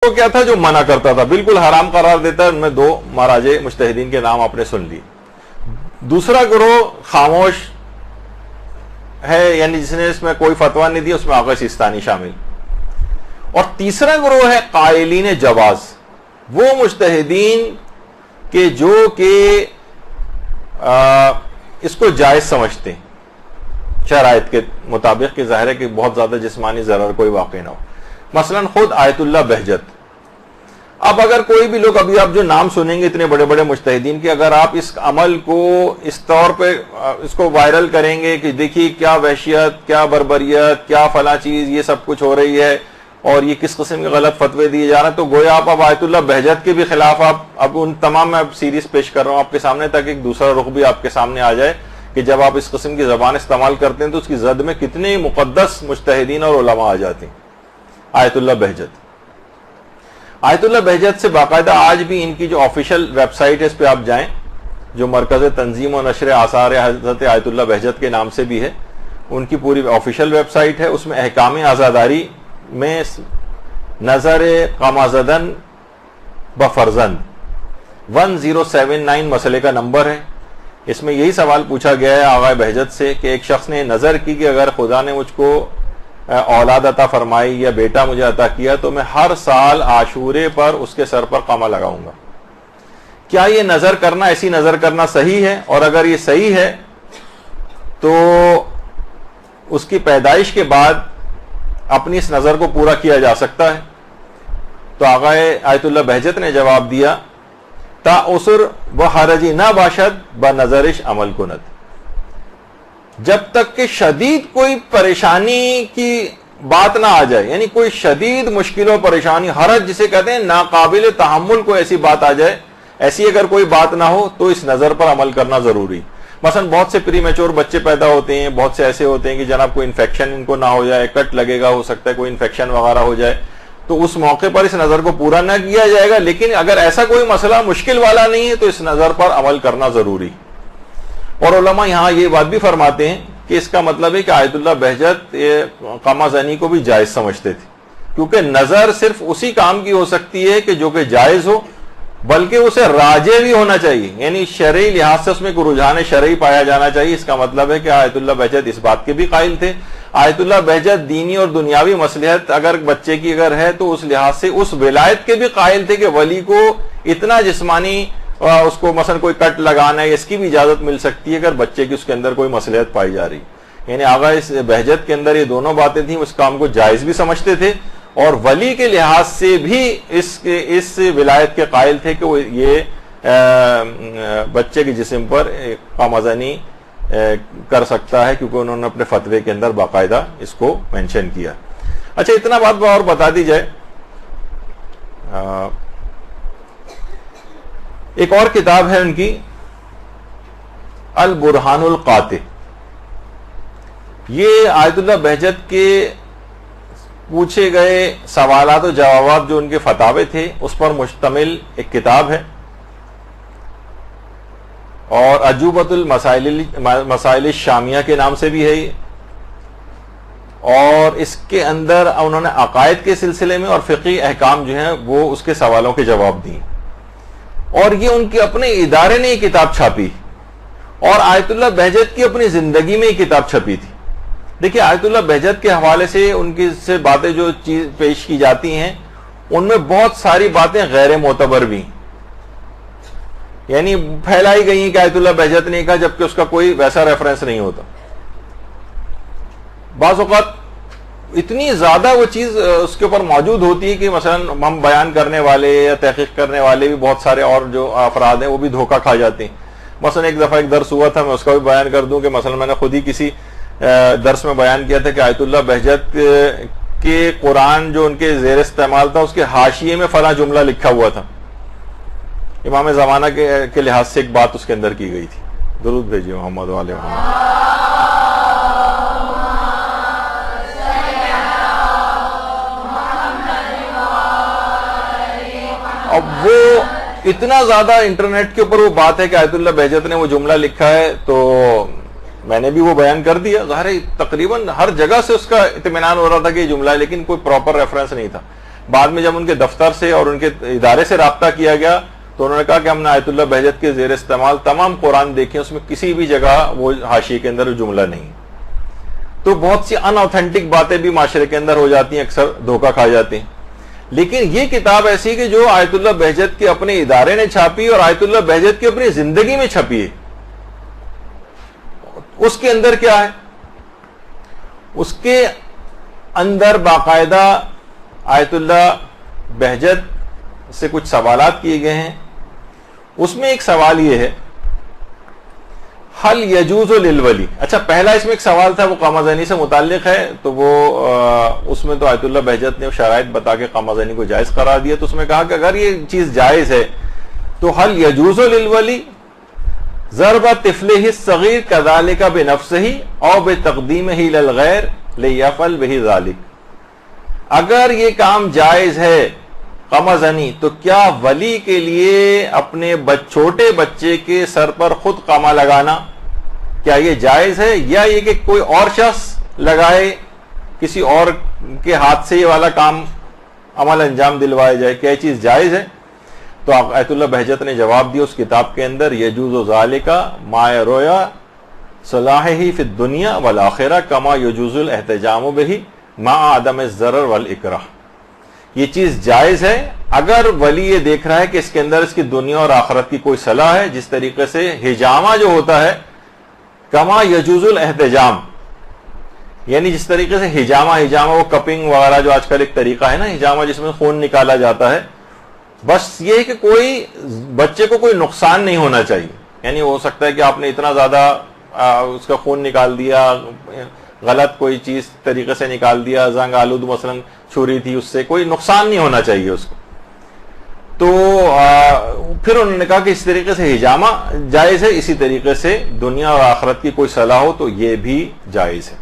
گروہ کیا تھا جو منع کرتا تھا, بالکل حرام قرار دیتا ہے. ان میں 2 مراجع مجتہدین کے نام آپ نے سن لیے. دوسرا گروہ خاموش ہے, یعنی جس نے اس میں کوئی فتویٰ نہیں دیا, اس میں آغا سیستانی شامل. اور تیسرا گروہ ہے قائلین جواز, وہ مجتہدین کہ جو کہ اس کو جائز سمجھتے ہیں شرائط کے مطابق, کہ ظاہر ہے کہ بہت زیادہ جسمانی ضرر کوئی واقع نہ ہو. مثلا خود آیت اللہ بہجت. اب اگر کوئی بھی لوگ, ابھی آپ جو نام سنیں گے اتنے بڑے بڑے مجتہدین کے, اگر آپ اس عمل کو اس طور پہ اس کو وائرل کریں گے کہ دیکھیے کیا وحشیت, کیا بربریت, کیا فلاں چیز, یہ سب کچھ ہو رہی ہے اور یہ کس قسم کے غلط فتوے دیے جا رہے ہیں, تو گویا آپ اب آیت اللہ بہجت کے بھی خلاف آپ اب ان تمام, میں اب سیریز پیش کر رہا ہوں آپ کے سامنے تاکہ ایک دوسرا رخ بھی آپ کے سامنے آ جائے کہ جب آپ اس قسم کی زبان استعمال کرتے ہیں تو اس کی زد میں کتنے مقدس مجتہدین اور علماء آ جاتے ہیں. آیت اللہ بہجت. آیت اللہ بہجت سے باقاعدہ آج بھی ان کی جو آفیشیل ویب سائٹ ہے اس پہ آپ جائیں, جو مرکز تنظیم و نشر آثار حضرت آیت اللہ بہجت کے نام سے بھی ہے, ان کی پوری آفیشیل ویب سائٹ ہے. اس میں احکام عزاداری میں نظر قمازدن بفرزند 1079 مسئلے کا نمبر ہے. اس میں یہی سوال پوچھا گیا ہے آغا بہجت سے کہ ایک شخص نے نظر کی کہ اگر خدا نے مجھ کو اولاد عطا فرمائی یا بیٹا مجھے عطا کیا تو میں ہر سال عاشورے پر اس کے سر پر قمع لگاؤں گا. کیا یہ نظر کرنا, ایسی نظر کرنا صحیح ہے؟ اور اگر یہ صحیح ہے تو اس کی پیدائش کے بعد اپنی اس نظر کو پورا کیا جا سکتا ہے؟ تو آقا آیت اللہ بہجت نے جواب دیا, تا اسر و حرجی نہ باشد بنظرش عمل کند. جب تک کہ شدید کوئی پریشانی کی بات نہ آ جائے, یعنی کوئی شدید مشکل و پریشانی, حرج جسے کہتے ہیں ناقابل تحمل کوئی ایسی بات آ جائے, ایسی اگر کوئی بات نہ ہو تو اس نظر پر عمل کرنا ضروری. مثلا بہت سے پری میچور بچے پیدا ہوتے ہیں, بہت سے ایسے ہوتے ہیں کہ جناب کوئی انفیکشن ان کو نہ ہو جائے, کٹ لگے گا, ہو سکتا ہے کوئی انفیکشن وغیرہ ہو جائے, تو اس موقع پر اس نظر کو پورا نہ کیا جائے گا. لیکن اگر ایسا کوئی مسئلہ مشکل والا نہیں ہے تو اس نظر پر عمل کرنا ضروری. اور علماء یہاں یہ بات بھی فرماتے ہیں کہ اس کا مطلب ہے کہ آیت اللہ بہجت قمع زنی کو بھی جائز سمجھتے تھے, کیونکہ نظر صرف اسی کام کی ہو سکتی ہے کہ جو کہ جائز ہو, بلکہ اسے راجع بھی ہونا چاہیے, یعنی شرعی لحاظ سے اس میں کوئی رجحان شرعی پایا جانا چاہیے. اس کا مطلب ہے کہ آیت اللہ بہجت اس بات کے بھی قائل تھے. آیت اللہ بہجت دینی اور دنیاوی مصلحت اگر بچے کی اگر ہے تو اس لحاظ سے اس ولایت کے بھی قائل تھے کہ ولی کو اتنا جسمانی اس کو مثلا کوئی کٹ لگانا ہے, اس کی بھی اجازت مل سکتی ہے اگر بچے کی اس کے اندر کوئی مصلحت پائی جا رہی. یعنی آغا اس بہجت کے اندر یہ دونوں باتیں تھیں, اس کام کو جائز بھی سمجھتے تھے اور ولی کے لحاظ سے بھی اس ولایت کے قائل تھے کہ وہ یہ بچے کے جسم پر قمع زنی کر سکتا ہے, کیونکہ انہوں نے اپنے فتوے کے اندر باقاعدہ اس کو مینشن کیا. اچھا اتنا بات اور بتا دی جائے, ایک اور کتاب ہے ان کی البرہان القاطع. یہ آیت اللہ بہجت کے پوچھے گئے سوالات و جوابات جو ان کے فتاوے تھے اس پر مشتمل ایک کتاب ہے, اور عجوبۃ المسائل الشامیہ کے نام سے بھی ہے یہ. اور اس کے اندر انہوں نے عقائد کے سلسلے میں اور فقہی احکام جو ہیں وہ اس کے سوالوں کے جواب دیے. اور یہ ان کے اپنے ادارے نے یہ کتاب چھاپی, اور آیت اللہ بہجت کی اپنی زندگی میں یہ کتاب چھپی تھی. دیکھیے آیت اللہ بہجت کے حوالے سے ان کی سے باتیں جو چیز پیش کی جاتی ہیں ان میں بہت ساری باتیں غیر معتبر بھی, یعنی پھیلائی گئی ہیں کہ آیت اللہ بہجت نے کہا جبکہ اس کا کوئی ویسا ریفرنس نہیں ہوتا. بعض اوقات اتنی زیادہ وہ چیز اس کے اوپر موجود ہوتی ہے کہ مثلا ہم بیان کرنے والے یا تحقیق کرنے والے بھی بہت سارے اور جو افراد ہیں وہ بھی دھوکہ کھا جاتے ہیں. مثلا ایک دفعہ ایک درس ہوا تھا, میں اس کا بھی بیان کر دوں کہ مثلا میں نے خود ہی کسی درس میں بیان کیا تھا کہ آیت اللہ بہجت کے قرآن جو ان کے زیر استعمال تھا اس کے حاشیے میں فلاں جملہ لکھا ہوا تھا. امام زمانہ کے لحاظ سے ایک بات اس کے اندر کی گئی تھی. درود بھیجیے محمد علیہ محمد. اب وہ اتنا زیادہ انٹرنیٹ کے اوپر وہ بات ہے کہ آیت اللہ بہجت نے وہ جملہ لکھا ہے, تو میں نے بھی وہ بیان کر دیا. ظاہر تقریباً ہر جگہ سے اس کا اطمینان ہو رہا تھا کہ یہ جملہ ہے, لیکن کوئی پراپر ریفرنس نہیں تھا. بعد میں جب ان کے دفتر سے اور ان کے ادارے سے رابطہ کیا گیا تو انہوں نے کہا کہ ہم نے آیت اللہ بہجت کے زیر استعمال تمام قرآن دیکھے، اس میں کسی بھی جگہ وہ حاشیے کے اندر جملہ نہیں۔ تو بہت سی ان اوتھینٹک باتیں بھی معاشرے کے اندر ہو جاتی ہیں، اکثر دھوکہ کھا جاتی ہیں۔ لیکن یہ کتاب ایسی کہ جو آیت اللہ بہجت کے اپنے ادارے نے چھاپی اور آیت اللہ بہجت کی اپنی زندگی میں چھپی ہے، اس کے اندر کیا ہے؟ اس کے اندر باقاعدہ آیت اللہ بہجت سے کچھ سوالات کیے گئے ہیں۔ اس میں ایک سوال یہ ہے، حل یجوز للولی، اچھا پہلا اس میں ایک سوال تھا وہ قامہ زنی سے متعلق ہے، تو وہ اس میں تو آیت اللہ بہجت نے شرائط بتا کے قامہ زنی کو جائز قرار دیا، تو اس میں کہا کہ اگر یہ چیز جائز ہے تو حل یجوز للولی ضرب طفلہ الصغیر کذالک بنفسہ او بتقدیمہ للغیر لیفعل بہ ذلک، اگر یہ کام جائز ہے قمع زنی تو کیا ولی کے لیے اپنے چھوٹے بچے کے سر پر خود قمع لگانا کیا یہ جائز ہے، یا یہ کہ کوئی اور شخص لگائے، کسی اور کے ہاتھ سے یہ والا کام عمل انجام دلوایا جائے، کیا یہ چیز جائز ہے؟ تو آیت اللہ بہجت نے جواب دیا اس کتاب کے اندر، یجوز ذالک ما یرویا صلاحہ فی الدنیا والآخرہ کما یجوز الاحتجام بہ مع عدم الضرر والاکراہ، یہ چیز جائز ہے اگر ولی یہ دیکھ رہا ہے کہ اس کے اندر اس کی دنیا اور آخرت کی کوئی صلاح ہے، جس طریقے سے حجامہ جو ہوتا ہے کما یجوز الاحتجام، یعنی جس طریقے سے حجامہ وہ کپنگ وغیرہ جو آج کل ایک طریقہ ہے نا حجامہ جس میں خون نکالا جاتا ہے، بس یہ ہے کہ کوئی بچے کو کوئی نقصان نہیں ہونا چاہیے، یعنی ہو سکتا ہے کہ آپ نے اتنا زیادہ اس کا خون نکال دیا، غلط کوئی چیز طریقے سے نکال دیا، زنگ آلود مثلا چھری تھی، اس سے کوئی نقصان نہیں ہونا چاہیے اس کو۔ تو پھر انہوں نے کہا کہ اس طریقے سے حجامہ جائز ہے، اسی طریقے سے دنیا اور آخرت کی کوئی صلاح ہو تو یہ بھی جائز ہے۔